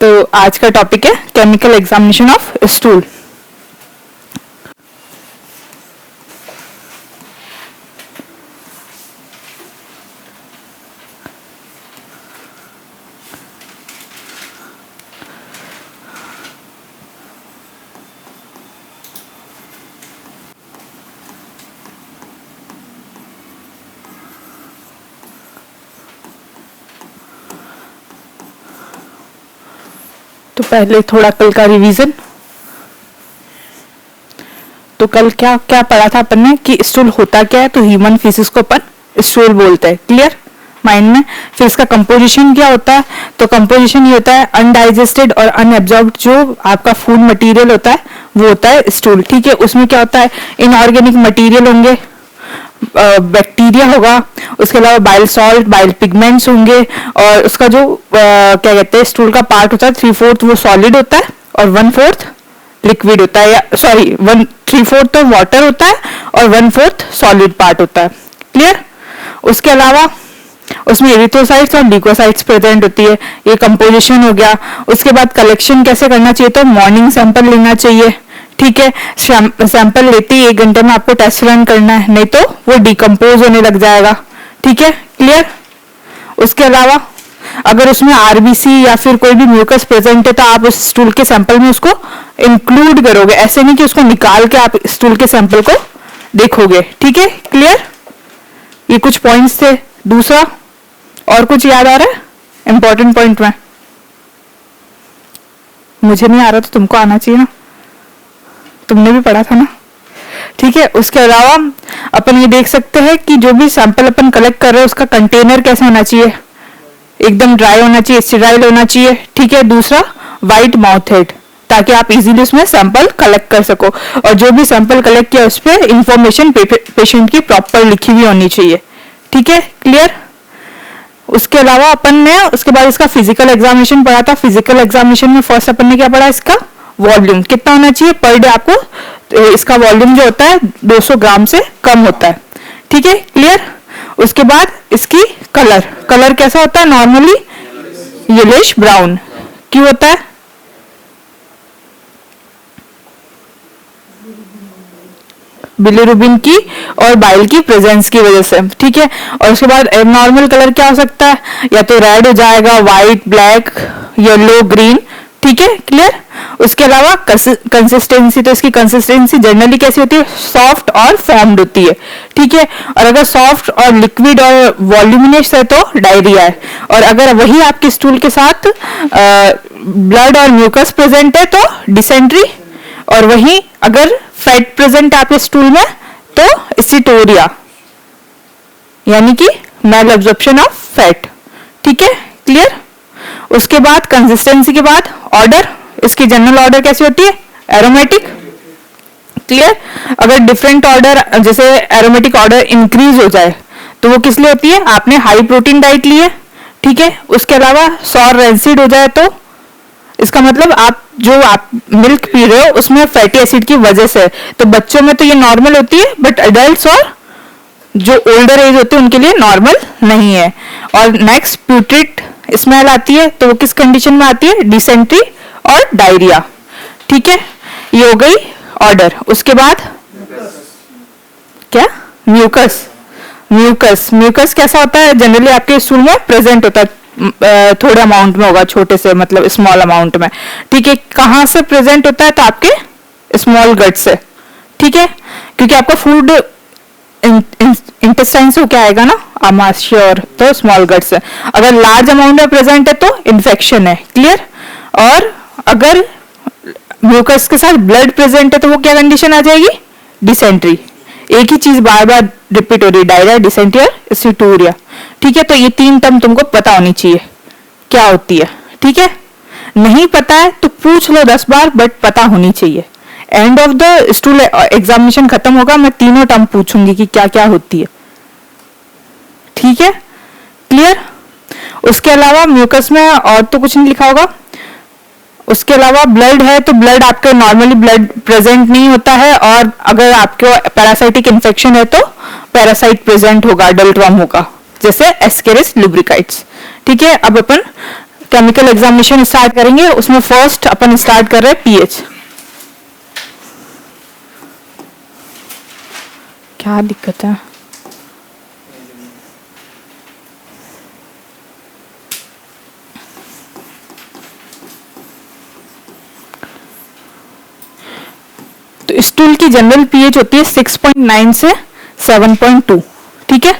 तो आज का टॉपिक है केमिकल एग्जामिनेशन ऑफ स्टूल। तो पहले थोड़ा कल का रिवीजन। तो कल क्या क्या पढ़ा था अपन ने कि स्टूल होता क्या है। तो ह्यूमन फीसिस को अपन स्टूल बोलते हैं, क्लियर माइंड में। फिर इसका कंपोजिशन क्या होता है। तो कंपोजिशन ये होता है अनडाइजेस्टेड और अनएब्जॉर्ब्ड जो आपका फूड मटेरियल होता है वो होता है स्टूल। ठीक है, उसमें क्या होता है इनऑर्गेनिक मटेरियल होंगे, बैक्टीरिया होगा, उसके अलावा बाइल सॉल्ट, बाइल पिगमेंट्स होंगे, और उसका जो क्या कहते हैं स्टूल का पार्ट होता है 3/4 वो सॉलिड होता है और 1/4 लिक्विड होता है, या सॉरी 3/4 तो वाटर होता है और 1/4 सॉलिड पार्ट होता है, क्लियर। उसके अलावा उसमें एरिथ्रोसाइट्स और ल्यूकोसाइट्स प्रेजेंट होती है। ये कंपोजिशन हो गया। उसके बाद कलेक्शन कैसे करना चाहिए, तो मॉर्निंग सैंपल लेना चाहिए। ठीक है, सैंपल लेते ही 1 घंटे में आपको टेस्ट रन करना है, नहीं तो वो डिकम्पोज होने लग जाएगा। ठीक है, क्लियर। उसके अलावा अगर उसमें आरबीसी या फिर कोई भी म्यूकस प्रेजेंट है तो आप उस स्टूल के सैंपल में उसको इंक्लूड करोगे, ऐसे नहीं कि उसको निकाल के आप स्टूल के सैंपल को देखोगे। ठीक है, क्लियर। ये कुछ पॉइंट्स थे। दूसरा और कुछ याद आ रहा है इंपॉर्टेंट पॉइंट में? मुझे नहीं आ रहा तो तुमको आना चाहिए ना, तुमने भी पढ़ा था ना। ठीक है, उसके अलावा अपन ये देख सकते हैं कि जो भी सैंपल अपन कलेक्ट कर रहे हैं उसका कंटेनर कैसा होना चाहिए, एकदम ड्राई होना चाहिए, स्टेराइल होना चाहिए। ठीक है, दूसरा वाइट माउथ हेड, ताकि आप इजीली उसमें सैंपल कलेक्ट कर सको, और जो भी सैंपल कलेक्ट किया उस पर इंफॉर्मेशन पेशेंट की प्रॉपर लिखी हुई होनी चाहिए। ठीक है, क्लियर। उसके अलावा अपन ने उसके बाद इसका फिजिकल एग्जामिनेशन पढ़ा था। फिजिकल एग्जामिनेशन में फर्स्ट अपन ने क्या पढ़ा, इसका वॉल्यूम कितना होना चाहिए पर डे आपको। इसका वॉल्यूम जो होता है 200 ग्राम से कम होता है। ठीक है, क्लियर। उसके बाद इसकी कलर, कलर कैसा होता है, नॉर्मली येलोइश ब्राउन। क्यों होता है, बिलिरुबिन की और बाइल की प्रेजेंस की वजह से। ठीक है, और उसके बाद नॉर्मल कलर क्या हो सकता है, या तो रेड हो जाएगा, व्हाइट, ब्लैक, येलो, ग्रीन। ठीक है, क्लियर। उसके अलावा कंसिस्टेंसी, तो इसकी कंसिस्टेंसी जनरली कैसी होती है, सॉफ्ट और फॉर्म्ड होती है। ठीक है, और अगर सॉफ्ट और लिक्विड और वॉल्यूमिनस है तो डायरिया है, और अगर वही आपके स्टूल के साथ ब्लड और म्यूकस प्रेजेंट है तो डिसेंट्री, और वही अगर फैट प्रेजेंट है आपके स्टूल में तो एसिटोरिया, यानी कि मैल एब्जॉर्प्शन ऑफ फैट। ठीक है, क्लियर। उसके बाद कंसिस्टेंसी के बाद ऑर्डर, इसकी जनरल ऑर्डर कैसी होती है, एरोमेटिक, क्लियर। अगर डिफरेंट ऑर्डर जैसे एरोमेटिक ऑर्डर इंक्रीज हो जाए तो वो किस लिए होती है, आपने हाई प्रोटीन डाइट ली है। ठीक है, उसके अलावा सॉर रेंसिड हो जाए तो इसका मतलब आप मिल्क पी रहे हो उसमें फैटी एसिड की वजह से। तो बच्चों में तो ये नॉर्मल होती है, बट एडल्ट्स और जो ओल्डर एज होते हैं उनके लिए नॉर्मल नहीं है। और नेक्स्ट प्यूट्रिट स्मेल आती है, तो वो किस कंडीशन में आती है, डिसेंट्री और डायरिया। ठीक है, ये हो गई ऑर्डर। उसके बाद क्या, म्यूकस। म्यूकस, म्यूकस कैसा होता है, जनरली आपके स्टूल में प्रेजेंट होता है, थोड़े अमाउंट में होगा, छोटे से मतलब स्मॉल अमाउंट में। ठीक है, कहां से प्रेजेंट होता है, तो आपके स्मॉल गट से। ठीक है, क्योंकि आपका फूड इंटेस्टाइन से क्या आएगा ना, आमाशय, तो स्मॉल गट से। अगर लार्ज अमाउंट में प्रेजेंट है तो इन्फेक्शन है, क्लियर। और अगर म्यूकस के साथ ब्लड प्रेजेंट है तो वो क्या कंडीशन आ जाएगी, डिसेंट्री। एक ही चीज बार बार रिपीट हो रही है, डायरिया, डिसेंट्री और एसिटोरिया। ठीक है, तो ये 3 टर्म तुमको पता होनी चाहिए क्या होती है। ठीक है, नहीं पता है तो पूछ लो 10 बार, बट पता होनी चाहिए। End of the stool examination खत्म होगा, मैं तीनों टर्म पूछूंगी कि क्या क्या होती है। ठीक है, क्लियर। उसके अलावा म्यूकस में और तो कुछ नहीं लिखा होगा। उसके अलावा ब्लड है तो ब्लड आपके नॉर्मली ब्लड प्रेजेंट नहीं होता है, और अगर आपको पैरासाइटिक इन्फेक्शन है तो पैरासाइट प्रेजेंट होगा, डल्ट्रॉम होगा, जैसे एस्केरिस लुब्रिकाइट्स। ठीक है, अब अपन केमिकल एग्जामिनेशन स्टार्ट करेंगे, उसमें फर्स्ट अपन स्टार्ट कर रहे हैं पीएच। क्या दिक्कत है? तो स्टूल की जनरल पीएच होती है 6.9 से 7.2, ठीक है।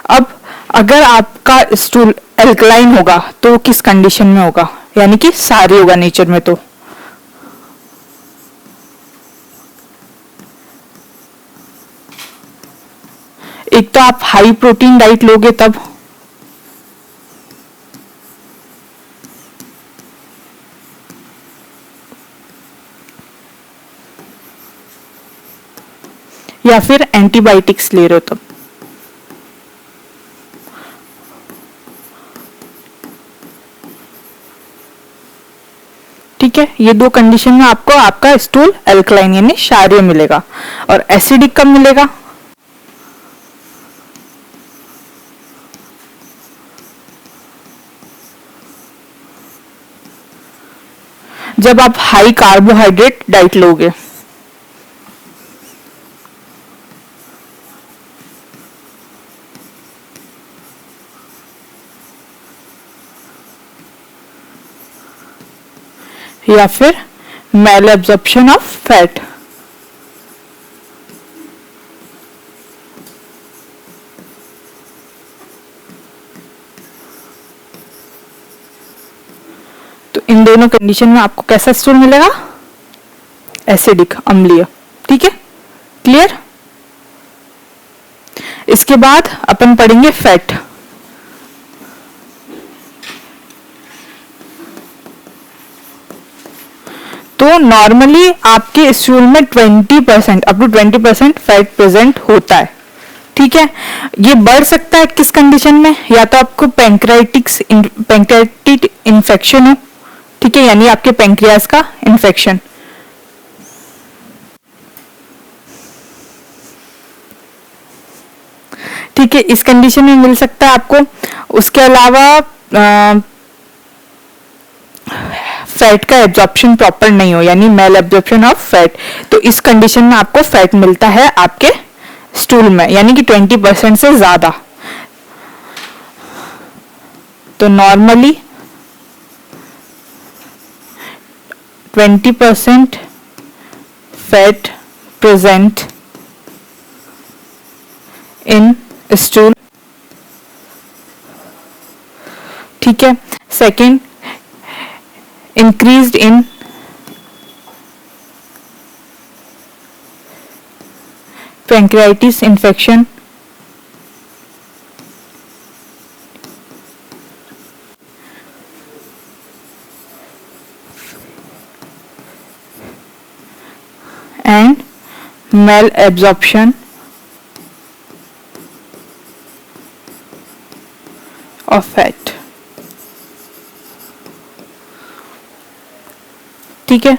अब अगर आपका स्टूल एल्कलाइन होगा तो किस कंडीशन में होगा, यानी कि सारी होगा नेचर में, तो एक तो आप हाई प्रोटीन डाइट लोगे तब, या फिर एंटीबायोटिक्स ले रहे हो तब। ठीक है, ये दो कंडीशन में आपको आपका स्टूल एल्कलाइन यानी क्षारीय मिलेगा। और एसिडिक कब मिलेगा? जब आप हाई कार्बोहाइड्रेट डाइट लोगे। या फिर मेल एब्जॉर्प्शन ऑफ फैट। तो इन दोनों कंडीशन में आपको कैसा स्टूल मिलेगा? एसिडिक, अम्लीय। ठीक है, क्लियर। इसके बाद अपन पढ़ेंगे फैट। तो नॉर्मली आपके स्टूल में 20% अप टू 20% फैट प्रेजेंट होता है। ठीक है, ये बढ़ सकता है किस कंडीशन में? या तो आपको पैंक्रियाटिक इन्फेक्शन हो, ठीक है, यानी आपके पैंक्रियास का इन्फेक्शन। ठीक है, इस कंडीशन में मिल सकता है आपको। उसके अलावा फैट का एब्जॉर्प्शन प्रॉपर नहीं हो, यानी मेल एब्जॉर्प्शन ऑफ फैट, तो इस कंडीशन में आपको फैट मिलता है आपके स्टूल में, यानी कि 20% से ज्यादा। तो normally 20% fat present in stool. ठीक है, second, increased in pancreatitis infection, and malabsorption of fat। ठीक है,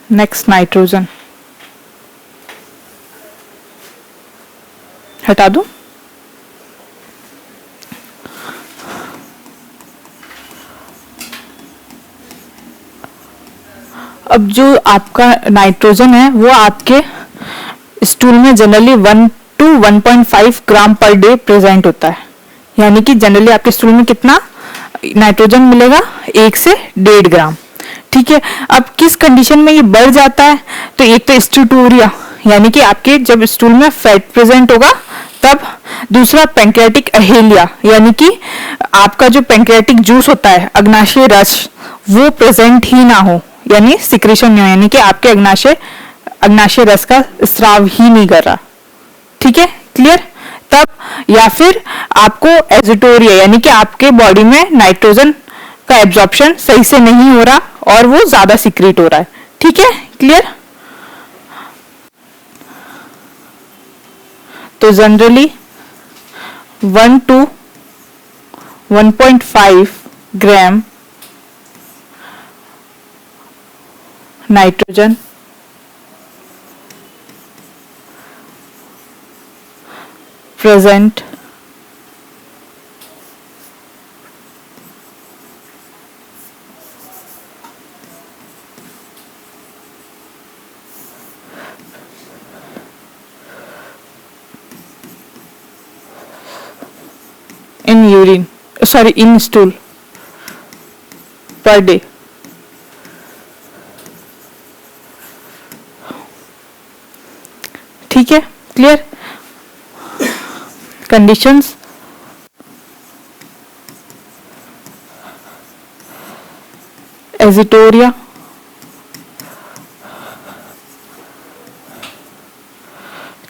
नेक्स्ट नाइट्रोजन हटा दो। अब जो आपका नाइट्रोजन है वो आपके स्टूल में generally 1 to 1.5 gram per day present होता है, यानी कि जनरली आपके स्टूल में कितना नाइट्रोजन मिलेगा? 1 से 1.5 ग्राम। ठीक है, अब किस कंडीशन में ये बढ़ जाता है? तो एक तो स्टूटूरिया, यानी कि आपके जब स्टूल में फैट प्रेजेंट होगा तब। दूसरा पैंक्रियाटिक अहेलिया, यानी कि आपका जो पैंक्रियाटिक जूस होता है, अग्नाशय रस, वो प्रेजेंट ही ना हो, यानी सिक्रेशन नहीं हो, यानी कि आपके अग्नाशय रस का स्राव ही नहीं कर रहा। ठीक है, क्लियर। तब, या फिर आपको एजिटोरिया यानी कि आपके बॉडी में नाइट्रोजन का एब्जॉर्प्शन सही से नहीं हो रहा और वो ज्यादा सीक्रेट हो रहा है। ठीक है, क्लियर? तो generally 1 to 1.5 gram nitrogen present in urine, sorry, in stool per day. ठीक है, क्लियर? कंडीशंस, एजिटोरिया,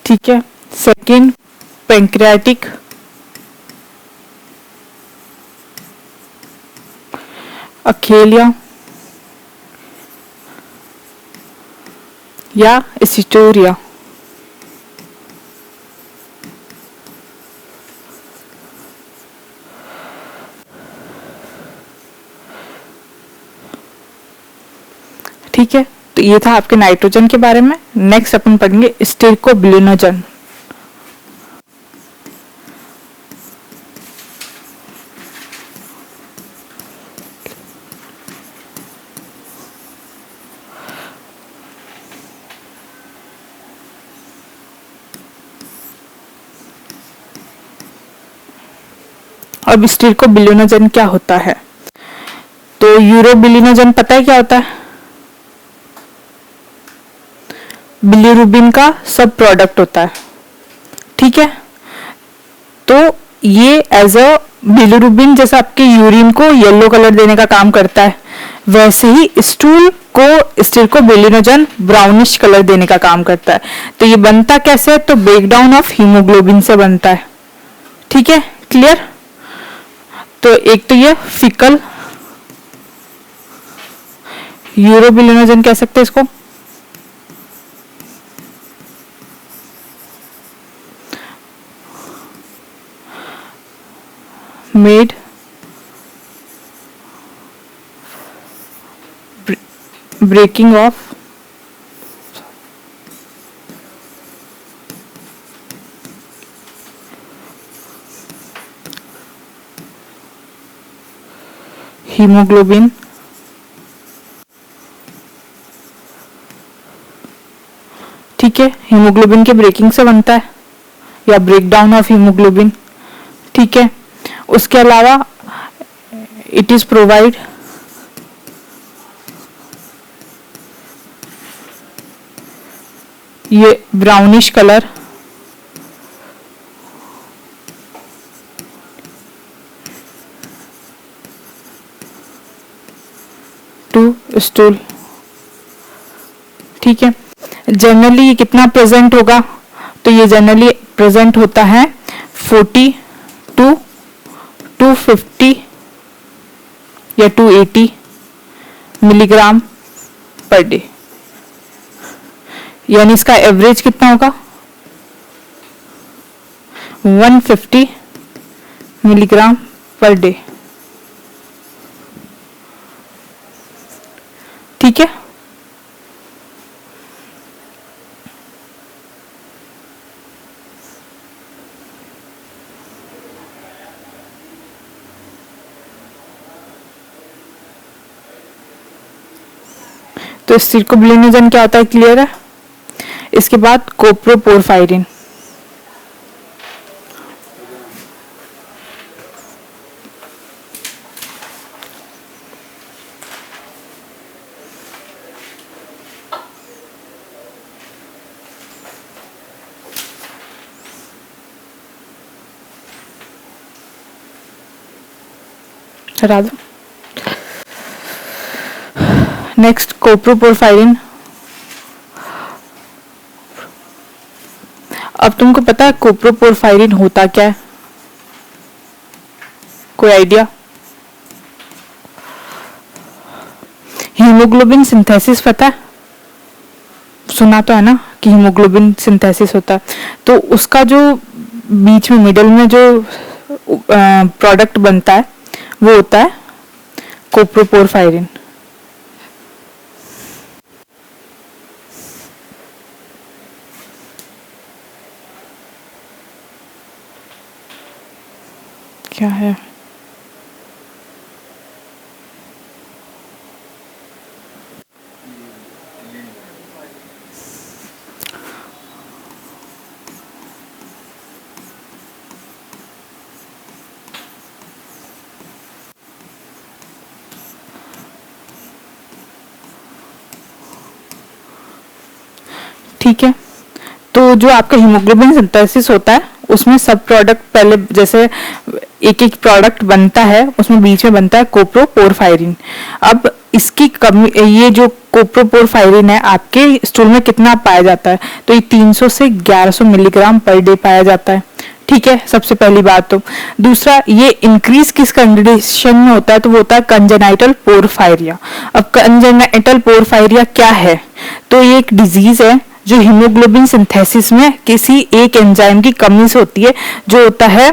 ठीक है, सेकेंड पैंक्रियाटिक, अखेलिया या एसिटोरिया। ठीक है, तो ये था आपके नाइट्रोजन के बारे में। नेक्स्ट अपन पढ़ेंगे स्टिरकोबिलिनोजन। अब स्टिरकोबिलिनोजन क्या होता है? तो यूरोबिलिनोजन पता है क्या होता है? बिलिरुबिन का सब प्रोडक्ट होता है। ठीक है, तो ये एज अ बिलिरुबिन जैसा आपके यूरिन को येलो कलर देने का काम करता है, वैसे ही स्टूल को स्टिरकोबिलिनोजन ब्राउनिश कलर देने का काम करता है। तो ये बनता कैसे है? तो ब्रेकडाउन ऑफ हीमोग्लोबिन से बनता है। ठीक है, क्लियर? तो एक तो ये फिकल यूरोबिलिनोजन कह सकते हैं इसको, मेड ब्रेकिंग ऑफ हीमोग्लोबिन ठीक है, हीमोग्लोबिन के ब्रेकिंग से बनता है या ब्रेकडाउन ऑफ हीमोग्लोबिन। ठीक है, उसके अलावा इट इज प्रोवाइड ये ब्राउनिश कलर टू स्टूल। ठीक है, जनरली ये कितना प्रेजेंट होगा? तो ये जनरली प्रेजेंट होता है 40 to 250 या 280 मिलीग्राम पर डे। यानी इसका एवरेज कितना होगा? 150 मिलीग्राम पर डे। ठीक है, तो स्टिरकोबिलिनोजन क्या होता है? क्लियर है? इसके बाद कोप्रोपोरफायरिन। हटा दो। नेक्स्ट कोप्रोपोरफायरिन अब तुमको पता है कोप्रोपोरफायरिन होता क्या है? कोई आइडिया? हीमोग्लोबिन सिंथेसिस पता है? सुना तो है ना कि हीमोग्लोबिन सिंथेसिस होता है। तो उसका जो बीच में मिडल में जो प्रोडक्ट बनता है वो होता है कोप्रोपोरफायरिन। क्या है? ठीक है, तो जो आपका हीमोग्लोबिन सिंथेसिस होता है उसमें सब प्रोडक्ट पहले जैसे एक एक प्रोडक्ट बनता है, उसमें बीच में बनता है कोप्रोपोरफायरिन। अब इसकी कमी, ये जो कोप्रोपोरफायरिन है आपके स्टूल में कितना पाया जाता है? तो ये 300 से 1100 मिलीग्राम पर डे पाया जाता है। ठीक है, सबसे पहली बात। तो दूसरा, ये इंक्रीज किस कंडीशन में होता है? तो वो होता है कंजेनाइटल पोरफायरिया। अब कंजेनाइटल पोरफायरिया क्या है? तो ये एक डिजीज है जो हीमोग्लोबिन सिंथेसिस में किसी एक एंजाइम की कमी से होती है, जो होता है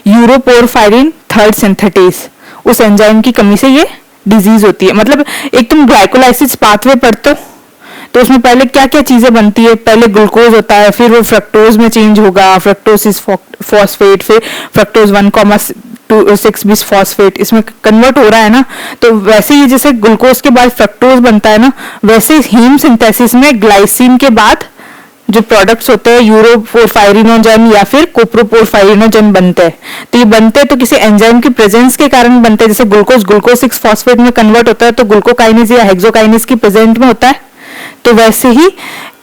यूरोपोरफायरिन थर्ड सिंथेटेस। उस एंजाइम की कमी से ये डिजीज होती है। मतलब एक तुम ग्लाइकोलाइसिस पाथवे पढ़ते हो तो उसमें पहले क्या क्या चीजें बनती है? पहले ग्लूकोज होता है, फिर वो फ्रक्टोज में चेंज होगा, फ्रक्टोसिस फॉस्फेट, फिर फ्रक्टोज 1,6 बिस फॉस्फेट इसमें कन्वर्ट हो रहा है ना। तो वैसे ही जैसे ग्लूकोज के बाद फ्रक्टोज बनता है ना, वैसे हीम सिंथेसिस में ग्लाइसिन के बाद जो प्रोडक्ट्स होते हैं यूरोपोरफायरिनोजन या फिर कोप्रोपोरफायरिनोजन बनते हैं। तो ये बनते हैं तो किसी एंजाइम की प्रेजेंस के कारण बनते हैं। जैसे ग्लूकोज 6 फॉस्फेट में कन्वर्ट होता है तो ग्लूकोकाइनेज या हेक्सोकाइनेज की प्रेजेंट में होता है। तो वैसे ही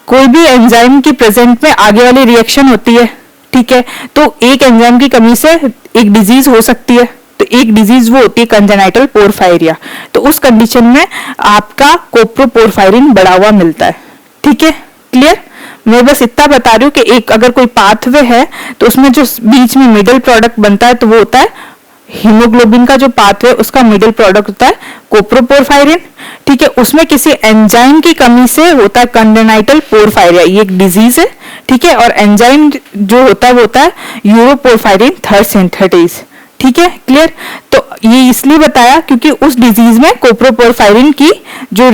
कोई भी एंजाइम की प्रेजेंट में आगे वाली रिएक्शन होती है। ठीक है, तो एक एंजाइम की कमी से एक डिजीज हो सकती है। तो एक डिजीज वो होती है कंजेनाइटल पोरफायरिया। तो उस कंडीशन में आपका कोप्रोपोरफायरिन बढ़ा हुआ मिलता है। ठीक है, क्लियर? मैं बस इतना बता रही हूँ कि एक अगर कोई पाथवे है तो उसमें जो बीच में मिडिल प्रोडक्ट बनता है तो वो होता है हीमोग्लोबिन का जो पाथवे, उसका मिडिल प्रोडक्ट होता है कोप्रोपोरफायरिन। ठीक है, उसमें किसी एंजाइम की कमी से होता है कंजेनाइटल पोरफायरिया। ये एक डिजीज है। ठीक है, और एंजाइम जो होता है वो होता है यूरोपोरफायरिन थर्ड सिंथेटेस। ठीक है, क्लियर? तो ये इसलिए बताया क्योंकि उस डिजीज में कोप्रोपोरफायरिन की जो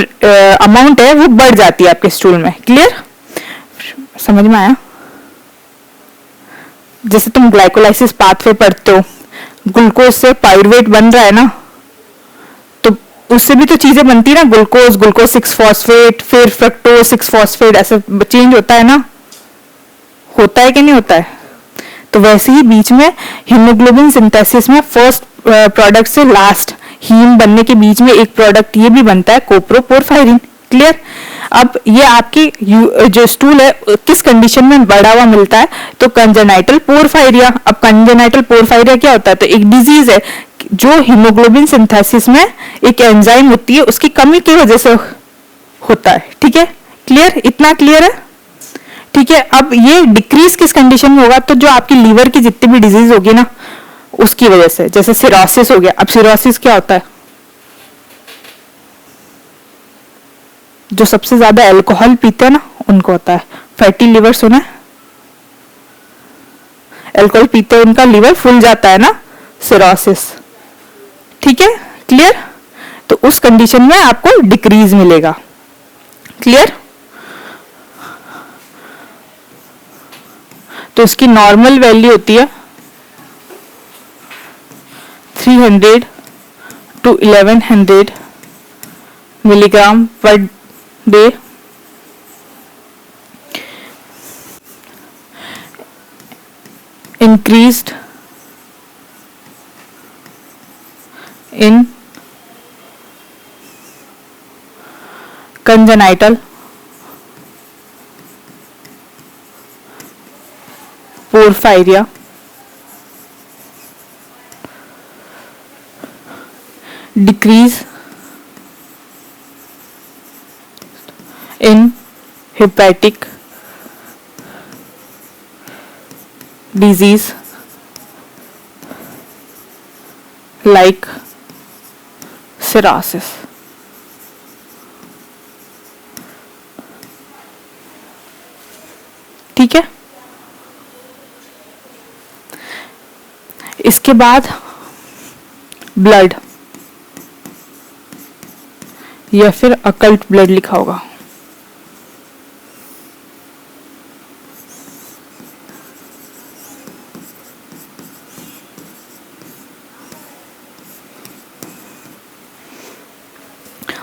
अमाउंट है वो बढ़ जाती है आपके स्टूल में। क्लियर? समझ में आया? जैसे तुम ग्लाइकोलाइसिस पाथवे पढ़ते हो, ग्लूकोज से पाइरुवेट बन रहा है ना, तो उससे भी तो चीजें बनती है ना, ग्लूकोज 6 फॉस्फेट, फिर फ्रक्टोज 6 फॉस्फेट, ऐसे चेंज होता है ना। होता है कि नहीं होता है? तो वैसे ही बीच में हीमोग्लोबिन सिंथेसिस में फर्स्ट प्रोडक्ट से लास्ट हीम बनने के बीच में एक प्रोडक्ट ये भी बनता है कोप्रोपोरफायरिन। क्लियर? अब ये आपकी जो स्टूल है किस कंडीशन में बढ़ा हुआ मिलता है? तो कंजेनाइटल पोरफायरिया। अब कंजेनाइटल पोरफायरिया क्या होता है? तो एक डिजीज है जो हीमोग्लोबिन सिंथेसिस में एक एंजाइम होती है उसकी कमी की वजह से होता है। ठीक है, क्लियर? इतना क्लियर है? ठीक है, अब ये डिक्रीज किस कंडीशन में होगा? तो जो आपकी लीवर की जितनी भी डिजीज होगी ना उसकी वजह से, जैसे सिरोसिस हो गया। अब सिरोसिस क्या होता है? जो सबसे ज्यादा अल्कोहल पीते हैं ना उनको होता है। फैटी लिवर सुना है? अल्कोहल पीते उनका लिवर फूल जाता है ना, सिरोसिस। ठीक है, क्लियर? तो उस कंडीशन में आपको डिक्रीज मिलेगा। क्लियर? तो इसकी नॉर्मल वैल्यू होती है 300 to 1100 milligram per day. increased in congenital porphyria, decrease in hepatic disease like cirrhosis. ठीक है, इसके बाद ब्लड या फिर अकल्ट ब्लड लिखा होगा।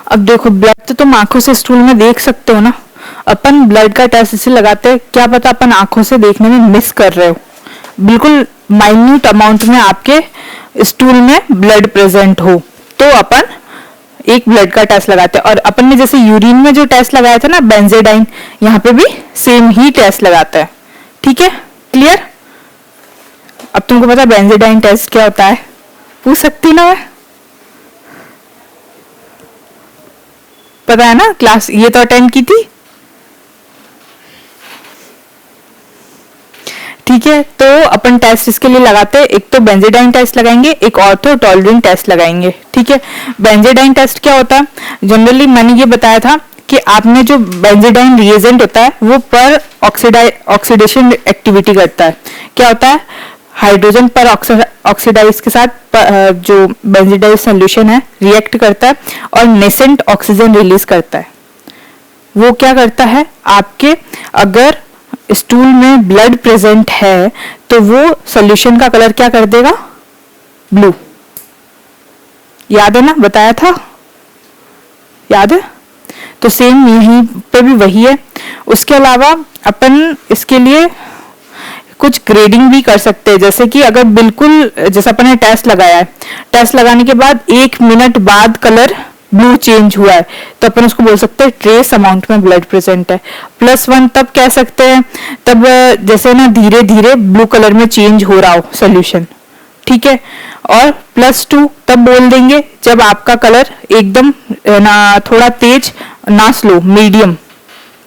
अब देखो ब्लड तो तुम आंखों से स्टूल में देख सकते हो ना, अपन ब्लड का टेस्ट इसे लगाते हैं, क्या पता अपन आंखों से देखने में मिस कर रहे हो, बिल्कुल माइन्यूट अमाउंट में आपके स्टूल में ब्लड प्रेजेंट हो, तो अपन एक ब्लड का टेस्ट लगाते हैं। और अपन ने जैसे यूरिन में जो टेस्ट लगाया था ना बेंजेडाइन, यहाँ पे भी सेम ही टेस्ट लगाता है। ठीक है, क्लियर? अब तुमको पता बेंजेडाइन टेस्ट क्या होता है? पूछ सकती ना मैं, पता है ना, क्लास ये तो अटेंड की थी। ठीक है, तो अपन टेस्ट इसके लिए लगाते हैं, एक तो बेंजेडाइन टेस्ट लगाएंगे, एक ऑर्थो टॉलरेंट टेस्ट लगाएंगे। ठीक है, बेंजेडाइन टेस्ट क्या होता है? जनरली मैंने ये बताया था कि आपने जो बेंजेडाइन रिएजेंट होता है वो पर ऑक्सीडेशन एक्टिविटी करता है। क्या होता है? हाइड्रोजन पर ऑक्सीडाइज के साथ जो बेंजेडाइज सोल्यूशन है रिएक्ट करता है और नेसेंट ऑक्सीजन रिलीज करता है। वो क्या करता है, आपके अगर स्टूल में ब्लड प्रेजेंट है तो वो सॉल्यूशन का कलर क्या कर देगा? ब्लू। याद है ना, बताया था, याद है? तो सेम यहीं पे भी वही है। उसके अलावा अपन इसके लिए कुछ ग्रेडिंग भी कर सकते हैं, जैसे कि अगर बिल्कुल जैसे अपन ने टेस्ट लगाया है, टेस्ट लगाने के बाद 1 मिनट बाद कलर ब्लू चेंज हुआ है तो अपन उसको बोल सकते हैं ट्रेस अमाउंट में ब्लड प्रेजेंट है। +1 तब कह सकते हैं तब जैसे ना धीरे धीरे ब्लू कलर में चेंज हो रहा हो सोल्यूशन। ठीक है, और +2 तब बोल देंगे जब आपका कलर एकदम ना थोड़ा तेज ना स्लो, मीडियम।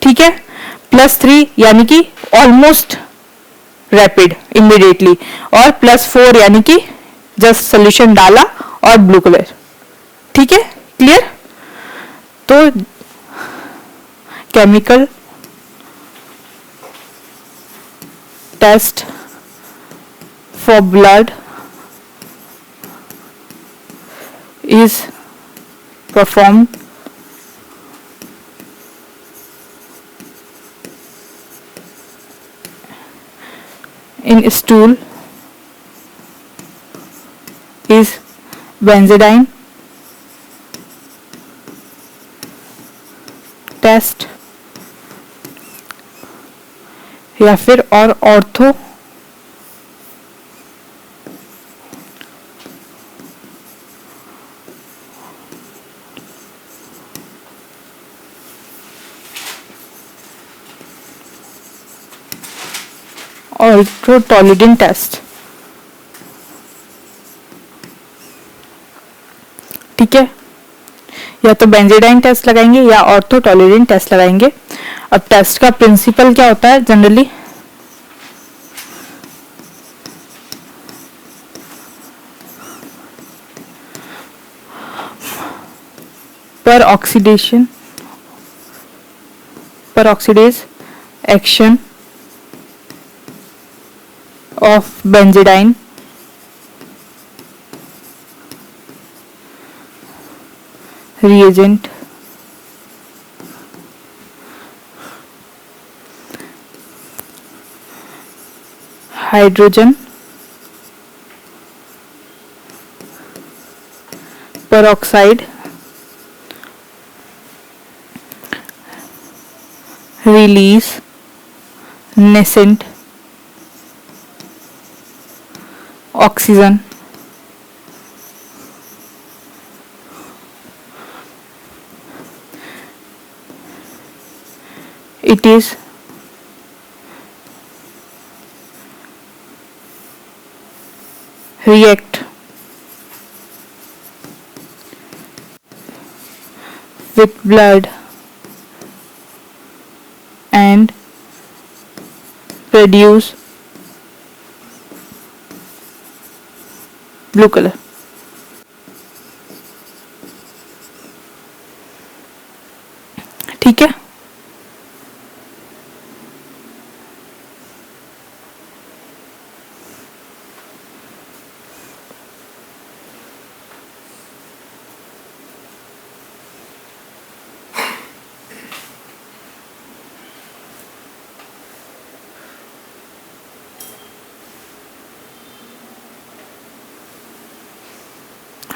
ठीक है, +3 यानी कि ऑलमोस्ट रैपिड, इमीडिएटली, और +4 यानी कि जस्ट सोल्यूशन डाला और ब्लू कलर। ठीक है, क्लियर? तो chemical test for blood is perform in stool is benzidine test या फिर और ऑर्थो ऑर्थो टॉलरेंट टेस्ट। ठीक है, या तो बेंजेडाइन टेस्ट लगाएंगे या ऑर्थो टॉलरेंट टेस्ट लगाएंगे। अब टेस्ट का प्रिंसिपल क्या होता है? जनरली पर oxidase action of benzidine reagent hydrogen peroxide release nascent oxygen it is react with blood reduce blue color. ठीक है,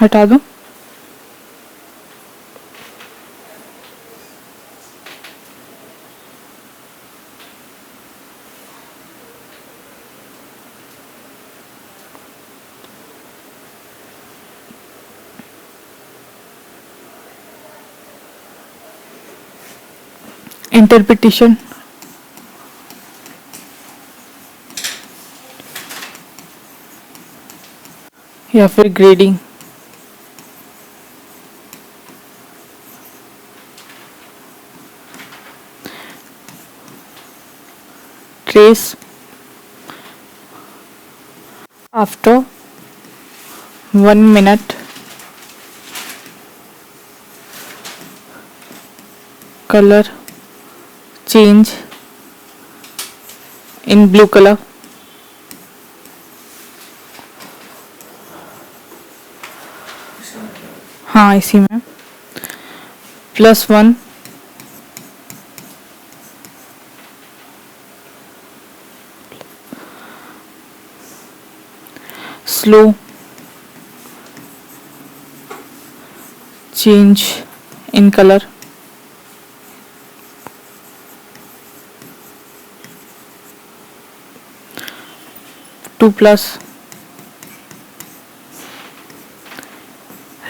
हटा दो। इंटरप्रिटेशन, या फिर grading. Trace after 1 minute, color change in blue color. हाँ, इसी में +1 slow change in color. Two plus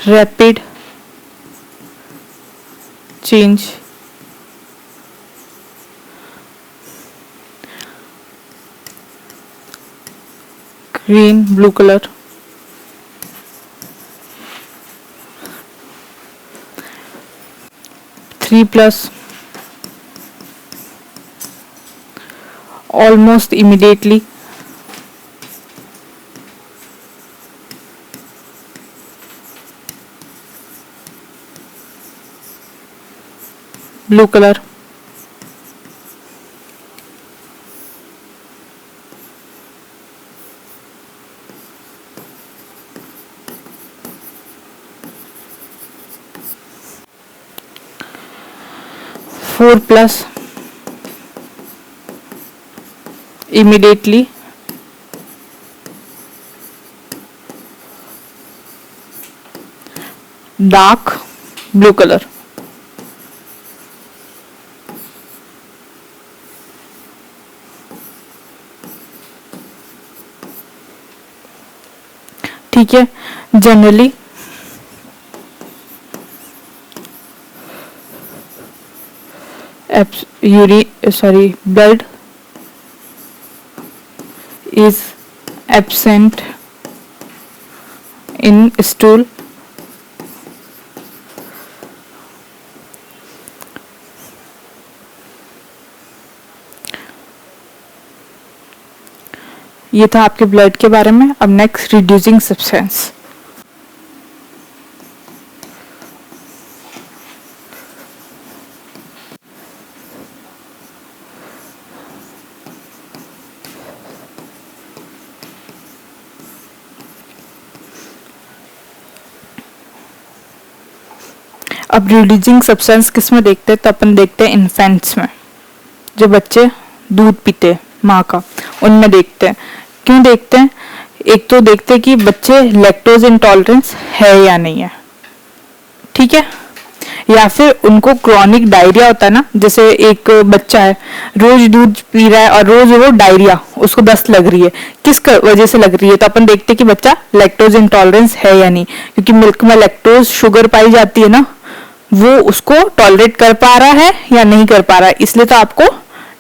rapid change green blue color. Three plus almost immediately blue color. Four plus immediately dark blue color. ठीक है, generally blood is absent in stool. ये था आपके blood के बारे में। अब नेक्स्ट, रिड्यूसिंग सब्सटेंस। अब रिड्यूसिंग सब्सटेंस किस में देखते हैं? तो अपन देखते हैं इन्फेंट्स में, जो बच्चे दूध पीते हैं माँ का, उनमें देखते हैं। क्यों देखते हैं? एक तो देखते हैं कि बच्चे लैक्टोज इंटॉलरेंस है या नहीं है, ठीक है, या फिर उनको क्रॉनिक डायरिया होता है ना, जैसे एक बच्चा है रोज दूध पी रहा है और रोज वो डायरिया, उसको दस्त लग रही है, किस वजह से लग रही है? तो अपन देखते हैं कि बच्चा लैक्टोज इंटॉलरेंस है या नहीं, क्योंकि मिल्क में लैक्टोज शुगर पाई जाती है ना, वो उसको टॉलरेट कर पा रहा है या नहीं कर पा रहा है, इसलिए तो आपको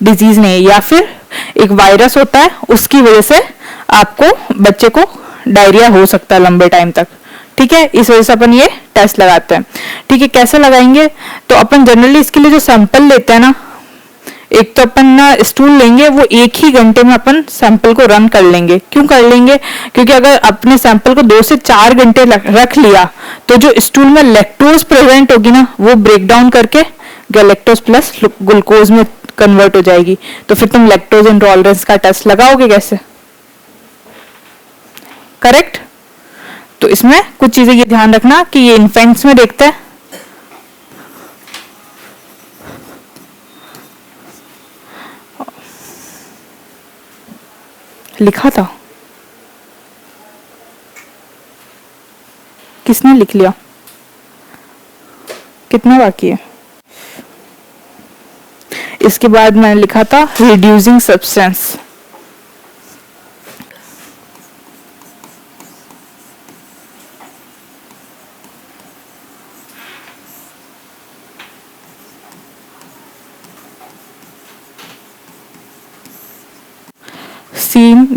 डिजीज नहीं है। या फिर एक वायरस होता है, उसकी वजह से आपको बच्चे को डायरिया हो सकता है लंबे टाइम तक, ठीक है, इस वजह से अपन ये टेस्ट लगाते हैं। ठीक है, कैसे लगाएंगे? तो अपन जनरली इसके लिए जो सैंपल लेते हैं ना, एक तो अपन ना स्टूल लेंगे, वो 1 ही घंटे में अपन सैंपल को रन कर लेंगे। क्यों कर लेंगे? क्योंकि अगर अपने सैंपल को 2 से 4 घंटे रख लिया तो जो स्टूल में लैक्टोज प्रेजेंट होगी ना, वो ब्रेक डाउन करके गैलेक्टोज प्लस ग्लूकोज में कन्वर्ट हो जाएगी। तो फिर तुम लैक्टोज इंटॉलरेंस का टेस्ट लगाओगे कैसे? करेक्ट। तो इसमें कुछ चीजें ये ध्यान रखना कि ये इन्फेंट्स में देखते हैं। लिखा था, किसने लिख लिया? कितना बाकी है? इसके बाद मैंने लिखा था reducing substance.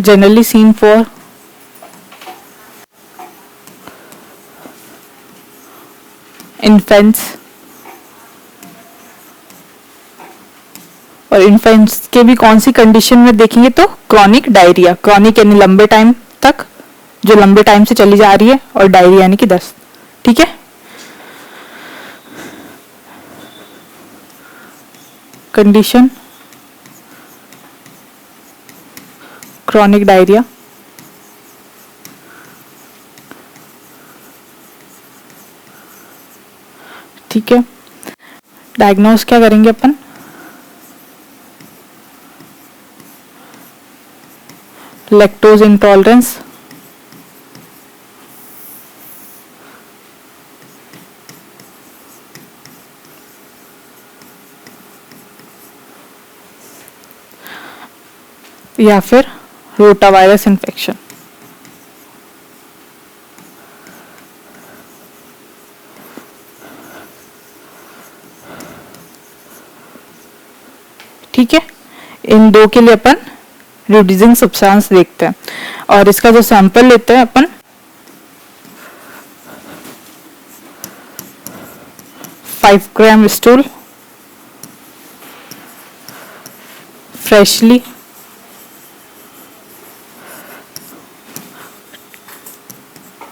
Generally seen for infants, और इन्फेंट्स के भी कौन सी कंडीशन में देखेंगे तो क्रॉनिक डायरिया, क्रॉनिक यानी लंबे टाइम तक, जो लंबे टाइम से चली जा रही है, और डायरिया यानी कि दस्त। ठीक है, कंडीशन क्रॉनिक डायरिया। ठीक है, डायग्नोस क्या करेंगे अपन? लैक्टोज इंटॉलरेंस, या फिर रोटावायरस इन्फेक्शन। ठीक है, इन दो के लिए अपन रिड्यूसिंग सब्सटेंस देखते हैं, और इसका जो सैंपल लेते हैं अपन 5 gram stool, freshly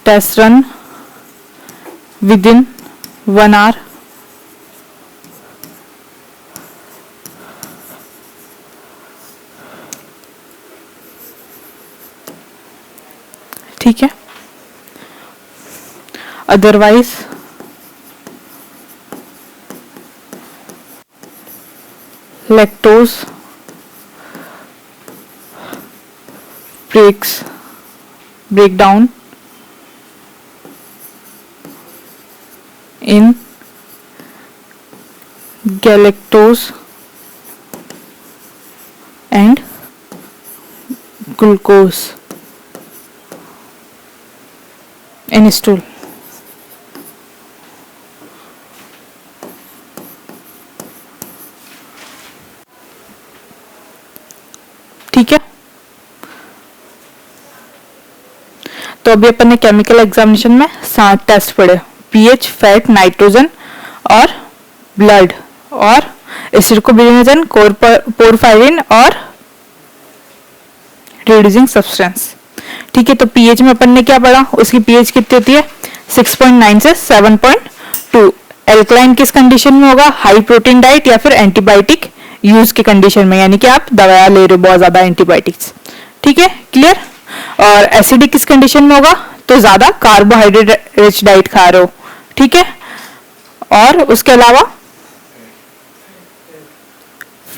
test run within 1 hour. ठीक है, otherwise lactose break down in galactose and glucose in stool। ठीक है, तो अभी अपन ने केमिकल एग्जामिनेशन में 7 टेस्ट पढ़े, पीएच, फैट, नाइट्रोजन और ब्लड, और एसिडोबिलिनोजन, पोरफायरिन और रिड्यूसिंग सब्सटेंस। ठीक है, तो पीएच में अपन ने क्या पढ़ा? उसकी पीएच कितनी होती है? 6.9 से 7.2। एल्कलाइन किस कंडीशन में होगा? हाई प्रोटीन डाइट या फिर एंटीबायोटिक यूज के कंडीशन में, यानी कि आप दवाया ले रहे हो बहुत ज्यादा एंटीबायोटिक्स। ठीक है, क्लियर। और एसिडिक किस कंडीशन में होगा? तो ज्यादा कार्बोहाइड्रेट रिच डाइट खा रहे हो। ठीक है, और उसके अलावा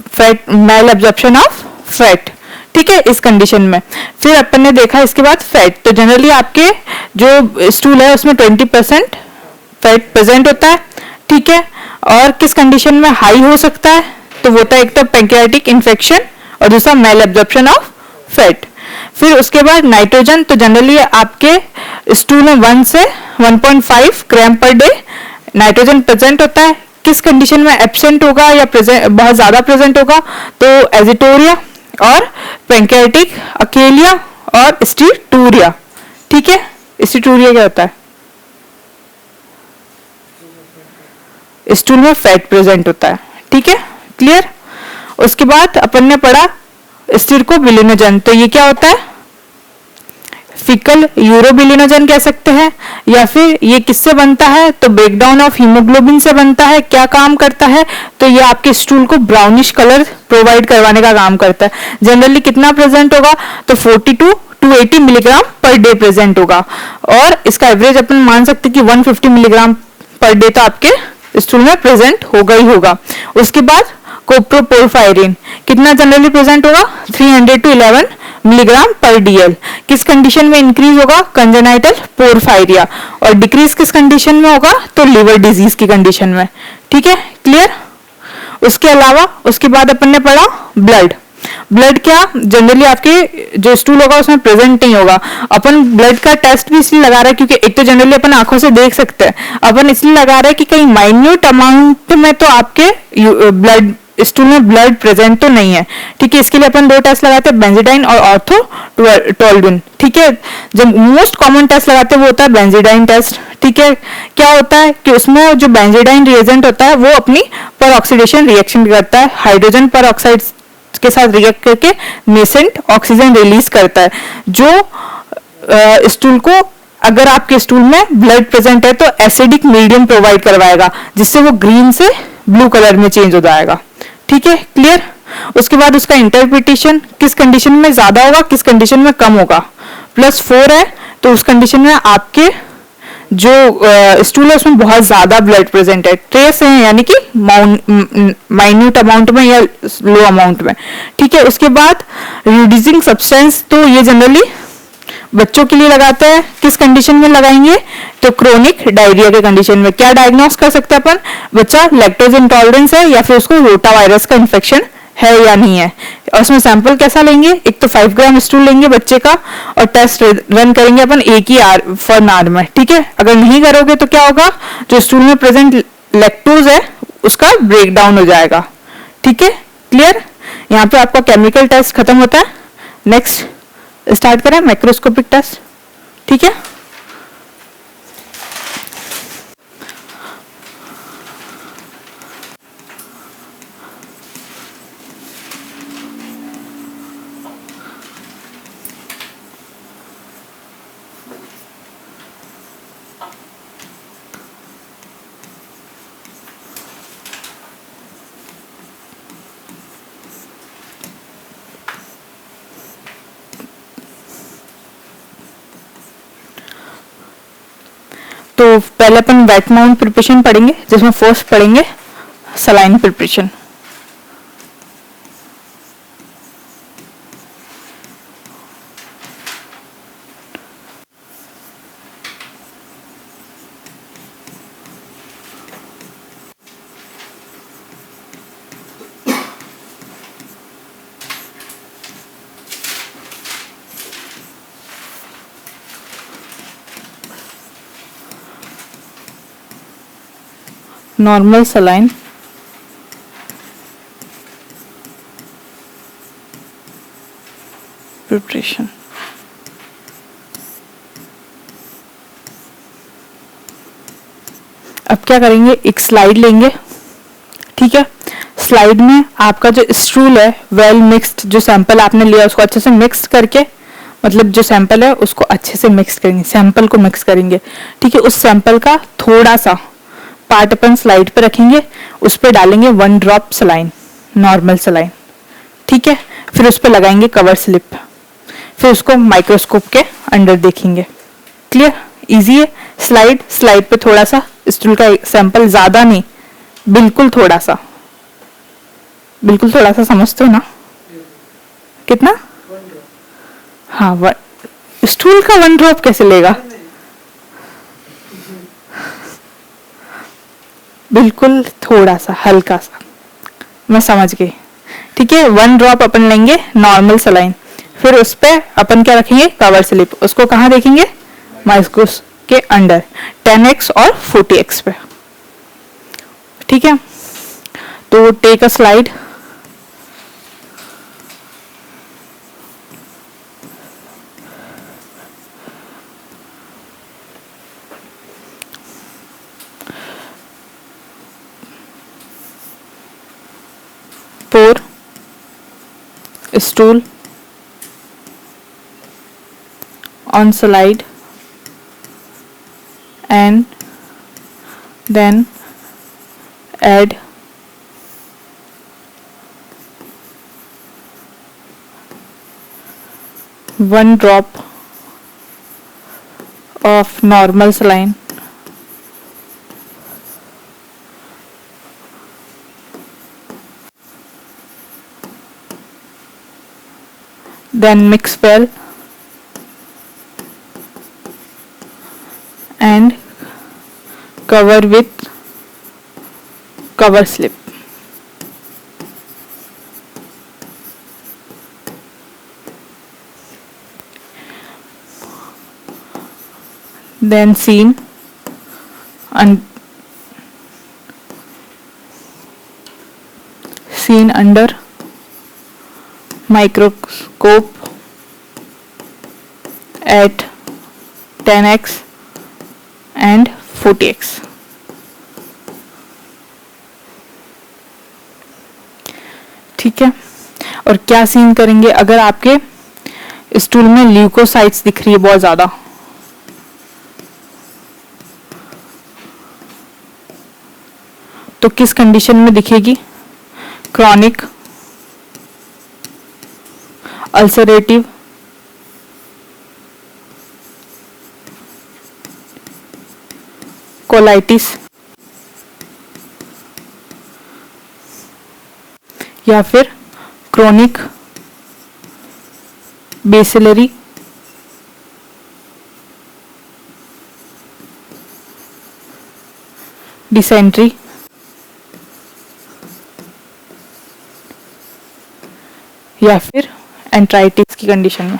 fat, malabsorption of fat. ठीक है, इस कंडीशन में फिर अपन ने देखा इसके बाद फैट। तो जनरली आपके जो स्टूल है उसमें 20% फैट प्रेजेंट होता है। ठीक है, और किस कंडीशन में हाई हो सकता है? तो वो होता है एक तो पैंक्रियाटिक इन्फेक्शन और दूसरा मेल एब्जॉर्प्शन ऑफ फैट। फिर उसके बाद नाइट्रोजन, तो जनरली आपके स्टूल में 1 से 1.5 ग्राम पर डे नाइट्रोजन प्रेजेंट होता है। किस कंडीशन में एब्सेंट होगा या बहुत ज्यादा प्रेजेंट होगा? तो एजिटोरिया और पैंक्रियाटिक अकेलिया और स्टीटूरिया। ठीक है, स्टीटूरिया क्या होता है? स्टूल में फैट प्रेजेंट होता है। ठीक है, क्लियर। उसके बाद अपन ने पढ़ा स्टिरकोबिलिनोजन, तो ये क्या होता है, फिकल यूरोबिलिनोजन कह सकते हैं। या फिर ये किससे बनता है, तो ब्रेकडाउन ऑफ हीमोग्लोबिन से बनता है। क्या काम करता है, तो ये आपके स्टूल को ब्राउनिश कलर प्रोवाइड करवाने का काम करता है। जनरली कितना प्रेजेंट होगा, तो 42 to 80 milligram per day present होगा, और इसका एवरेज अपन मान सकते हैं कि 150 मिलीग्राम पर डे तो आपके स्टूल में प्रेजेंट होगा ही होगा। उसके बाद कोप्रोपोरफायरिन कितना जनरली प्रेजेंट होगा, 300 to 11 मिलीग्राम पर डीएल। किस कंडीशन में इंक्रीज होगा, कंजेनाइटल पोरफायरिया, और डिक्रीज किस कंडीशन में होगा, तो लिवर डिजीज की कंडीशन में। ठीक है, क्लियर। उसके अलावा उसके बाद अपन ने पढ़ा ब्लड। ब्लड क्या जनरली आपके जो स्टूल होगा उसमें प्रेजेंट नहीं होगा। अपन ब्लड का टेस्ट भी इसलिए लगा रहा है क्योंकि एक तो जनरली अपन आंखों से देख सकते हैं, अपन इसलिए लगा रहे हैं कि कहीं माइन्यूट अमाउंट में तो आपके ब्लड स्टूल में ब्लड प्रेजेंट तो नहीं है। ठीक है, इसके लिए अपन दो टेस्ट लगाते हैं, बेंजीडाइन और ऑर्थोटोल्विन। ठीक है, जो मोस्ट कॉमन टेस्ट लगाते हैं वो होता है बेंजीडाइन टेस्ट। ठीक है, क्या होता है कि उसमें जो बेंजीडाइन रिएजेंट होता है वो अपनी पर ऑक्सीडेशन रिएक्शन करता है, हाइड्रोजन पर ऑक्साइड के साथ रिएक्ट करके नेसेंट ऑक्सीजन रिलीज करता है, जो स्टूल को, अगर आपके स्टूल में ब्लड प्रेजेंट है तो एसिडिक मीडियम प्रोवाइड करवाएगा, जिससे वो ग्रीन से ब्लू कलर में चेंज हो जाएगा। ठीक है, क्लियर। उसके बाद उसका इंटरप्रिटेशन किस कंडीशन में ज्यादा होगा, किस कंडीशन में कम होगा। +4 है तो उस कंडीशन में आपके जो स्टूल है उसमें बहुत ज्यादा ब्लड प्रेजेंट है, ट्रेस है यानी कि माइन्यूट अमाउंट में या लो अमाउंट में। ठीक है, उसके बाद रिड्यूसिंग सब्सटेंस, तो ये जनरली बच्चों के लिए लगाते हैं। किस कंडीशन में लगाएंगे, तो क्रोनिक डायरिया के कंडीशन में। क्या डायग्नोस कर सकते हैं अपन, बच्चा लैक्टोज इंटॉलरेंस है या फिर उसको रोटा वायरस का इन्फेक्शन है या नहीं है। और उसमें सैंपल कैसा लेंगे, एक तो 5 ग्राम स्टूल लेंगे बच्चे का और टेस्ट रन करेंगे अपन एक ही आर में। ठीक है, अगर नहीं करोगे तो क्या होगा, जो स्टूल में प्रेजेंट लैक्टोज है उसका ब्रेक डाउन हो जाएगा। ठीक है, क्लियर। यहाँ पे आपका केमिकल टेस्ट खत्म होता है। नेक्स्ट स्टार्ट करें माइक्रोस्कोपिक टेस्ट। ठीक है, तो पहले अपन वेट माउंट प्रिपरेशन पढ़ेंगे, जिसमें फर्स्ट पढ़ेंगे saline preparation. Normal saline, preparation. अब क्या करेंगे, एक स्लाइड लेंगे। ठीक है, स्लाइड में आपका जो स्ट्रूल है वेल मिक्स्ड, जो सैंपल आपने लिया उसको अच्छे से मिक्स करके, मतलब जो सैंपल है उसको अच्छे से मिक्स करेंगे, सैंपल को मिक्स करेंगे। ठीक है, उस सैंपल का थोड़ा सा पार्ट अपन स्लाइड पे रखेंगे, उस पर डालेंगे 1 ड्रॉप सलाइन, नॉर्मल सलाइन। ठीक है, फिर उस पर लगाएंगे कवर स्लिप, फिर उसको माइक्रोस्कोप के अंडर देखेंगे। क्लियर, इजी है। स्लाइड पे थोड़ा सा स्टूल का सैंपल, ज्यादा नहीं, बिल्कुल थोड़ा सा समझते हो ना, कितना, हाँ, स्टूल का 1 ड्रॉप कैसे लेगा, बिल्कुल थोड़ा सा, हल्का सा, मैं समझ गई। ठीक है, 1 ड्रॉप अपन लेंगे नॉर्मल सलाइन, फिर उस पे अपन क्या रखेंगे, कवर स्लिप। उसको कहाँ देखेंगे, माइक्रोस्कोप के अंडर 10x और 40x पे। ठीक है, तो take a slide, pour stool on slide and then add one drop of normal saline, then mix well and cover with cover slip. Then seen under microscope at 10x and 40x. ठीक है, और क्या scene करेंगे अगर आपके stool में leukocytes दिख रही है बहुत ज्यादा, तो किस कंडीशन में दिखेगी? क्रॉनिक, अल्सरेटिव, कोलाइटिस या फिर क्रोनिक बेसिलरी डिसेंट्री या फिर एंट्राइटिस की कंडीशन में।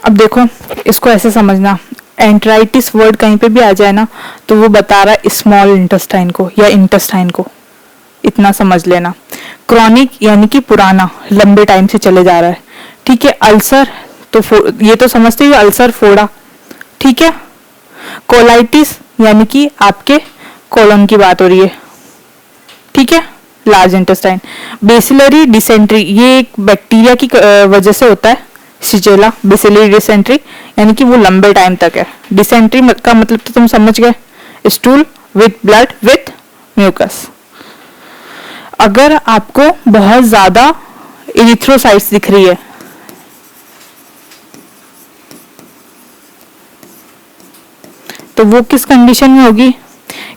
अब देखो इसको ऐसे समझना, एंट्राइटिस वर्ड कहीं पे भी आ जाए ना तो वो बता रहा है स्मॉल इंटेस्टाइन को या इंटेस्टाइन को, इतना समझ लेना। क्रॉनिक यानी कि पुराना, लंबे टाइम से चले जा रहा है, ठीक है। अल्सर तो ये तो समझते ही अल्सर, फोड़ा, ठीक है। कोलाइटिस यानी कि आपके कोलन की बात हो रही है, ठीक है, लार्ज इंटेस्टाइन। बेसिलरी डिसेंट्री ये एक बैक्टीरिया की वजह से होता है, सिजेला बेसिलरी डिसेंट्री, यानी कि वो लंबे टाइम तक है। डिसेंट्री का मतलब तो तुम समझ गए, stool with blood with mucus. अगर आपको बहुत ज्यादा इरिथ्रोसाइट्स दिख रही है, तो वो किस कंडीशन में होगी?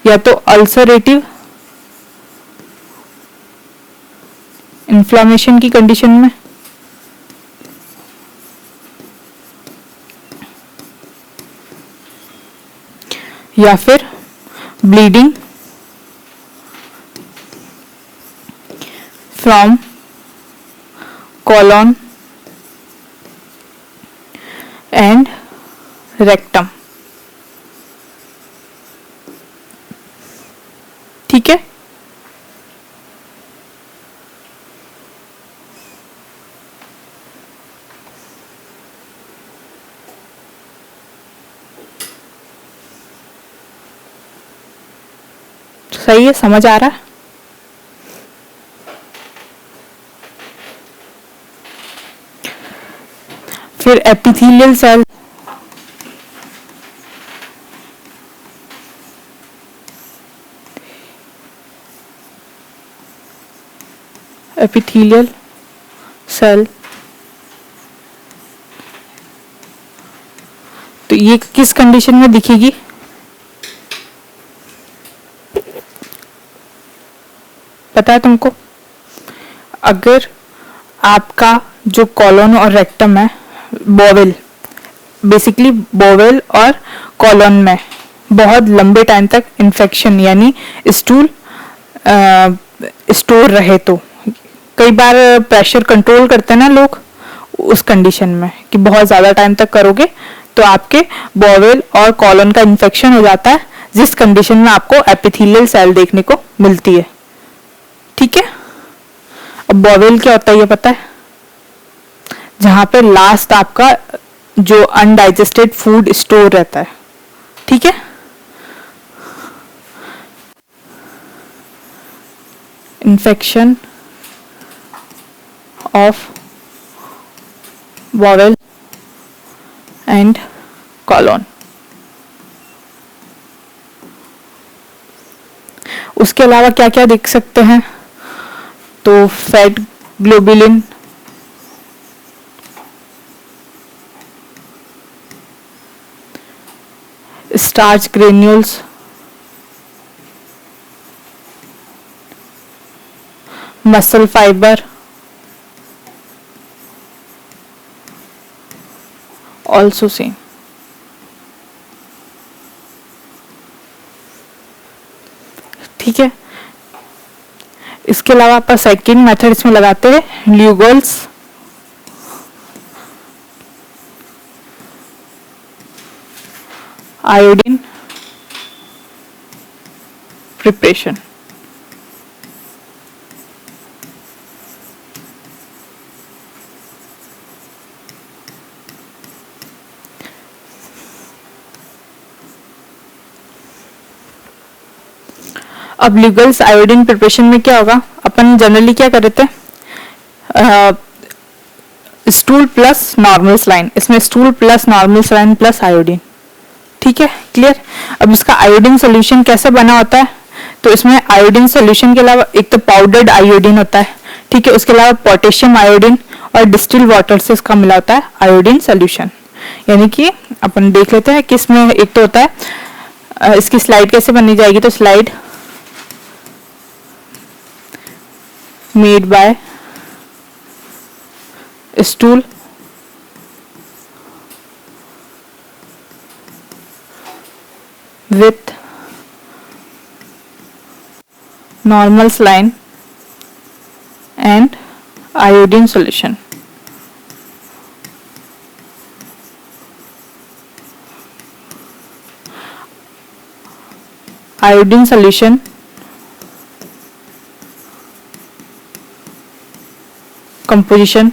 या तो अल्सरेटिव इन्फ्लामेशन की कंडीशन में, या फिर bleeding from colon and rectum, ठीक है। सही है, समझ आ रहा है? फिर एपिथेलियल सेल, एपिथेलियल सेल तो ये किस कंडीशन में दिखेगी? पता है तुमको? अगर आपका जो कॉलोन और रेक्टम है, बोवेल, बेसिकली बोवेल और कॉलोन में बहुत लंबे टाइम तक इन्फेक्शन यानी स्टूल स्टोर रहे, तो कई बार प्रेशर कंट्रोल करते हैं ना लोग, उस कंडीशन में कि बहुत ज़्यादा टाइम तक करोगे तो आपके बोवेल और कॉलोन का इन्फेक्शन हो जाता है, जिस कंडीशन में आपको एपिथेलियल सेल देखने को मिलती है, ठीक है। अब बोवेल क्या होता है ये पता है? जहां पे लास्ट आपका जो अनडाइजेस्टेड फूड स्टोर रहता है, ठीक है। infection of bowel and colon। उसके अलावा क्या क्या देख सकते हैं, तो fat globulin, starch granules, muscle fibre, also same. ठीक है, इसके अलावा आप सेकंड मेथड इसमें लगाते हैं ल्यूगोल्स, आयोडीन प्रिपरेशन। अब ल्यूगोल्स आयोडीन प्रिपरेशन में क्या होगा, अपन जनरली क्या कर रहे थे, स्टूल प्लस नॉर्मल सलाइन, इसमें stool plus normal saline plus iodine. ठीक है, क्लियर। अब इसका आयोडीन सोल्यूशन कैसे बना होता है, तो इसमें आयोडीन सोल्यूशन के अलावा एक तो पाउडर्ड आयोडीन होता है, ठीक है, उसके अलावा पोटेशियम आयोडीन और डिस्टिल वाटर से इसका मिला होता है आयोडीन सोल्यूशन। यानी कि अपन देख लेते हैं कि इसमें एक तो होता है, इसकी स्लाइड कैसे बनी जाएगी, तो slide made by stool with normal saline and iodine solution। iodine solution composition,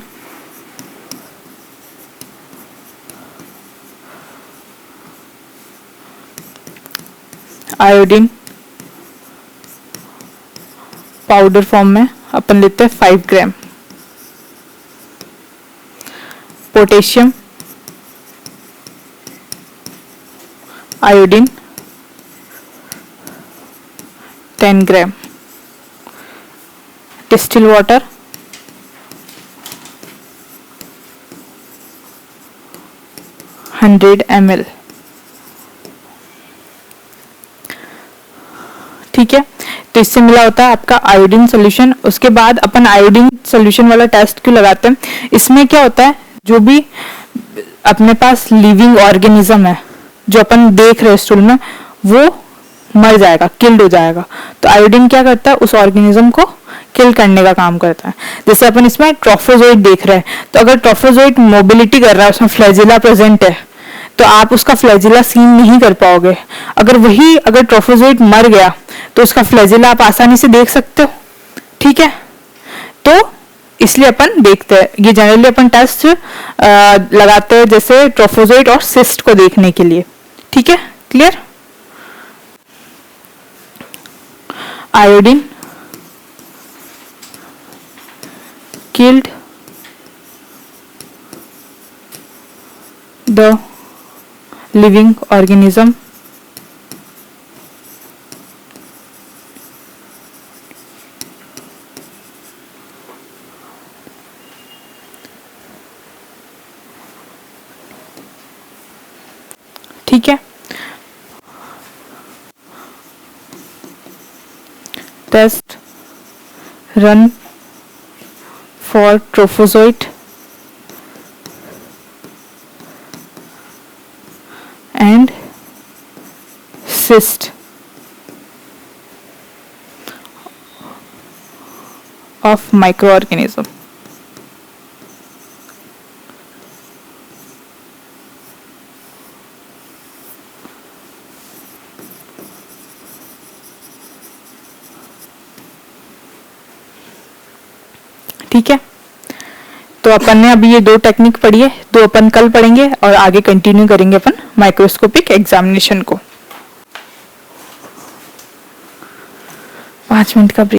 iodine powder form में अपन लेते हैं 5 ग्राम, पोटेशियम आयोडीन 10 ग्राम, डिस्टिल वाटर 100 ml। ठीक है, तो इससे मिला होता है आपका आयोडीन सोल्यूशन। उसके बाद अपन आयोडीन सोल्यूशन वाला टेस्ट क्यों लगाते हैं, इसमें क्या होता है, जो भी अपने पास लिविंग ऑर्गेनिज्म है जो अपन देख रहे हैं स्टूल में, वो मर जाएगा, किल्ड हो जाएगा। तो आयोडीन क्या करता है, उस ऑर्गेनिज्म को किल करने का काम करता है। जैसे अपन इसमें ट्रोफोजोइट देख रहे हैं, तो अगर ट्रोफोजोइट मोबिलिटी कर रहा है, उसमें फ्लैजिला प्रेजेंट है, तो आप उसका फ्लैजिला सीन नहीं कर पाओगे। अगर ट्रोफोजोइट मर गया तो उसका फ्लैजिला आप आसानी से देख सकते हो। ठीक है, तो इसलिए अपन देखते हैं, ये जनरली अपन टेस्ट लगाते हैं जैसे ट्रोफोजोइट और सिस्ट को देखने के लिए। ठीक है, clear. Iodine killed the living organism ठीक है, test run for trophozoite and cyst of microorganism। ठीक है, तो अपन ने अभी ये 2 टेक्निक पढ़ी है, 2 अपन कल पढ़ेंगे और आगे कंटिन्यू करेंगे अपन माइक्रोस्कोपिक एग्जामिनेशन को। 5 मिनट का ब्रेक।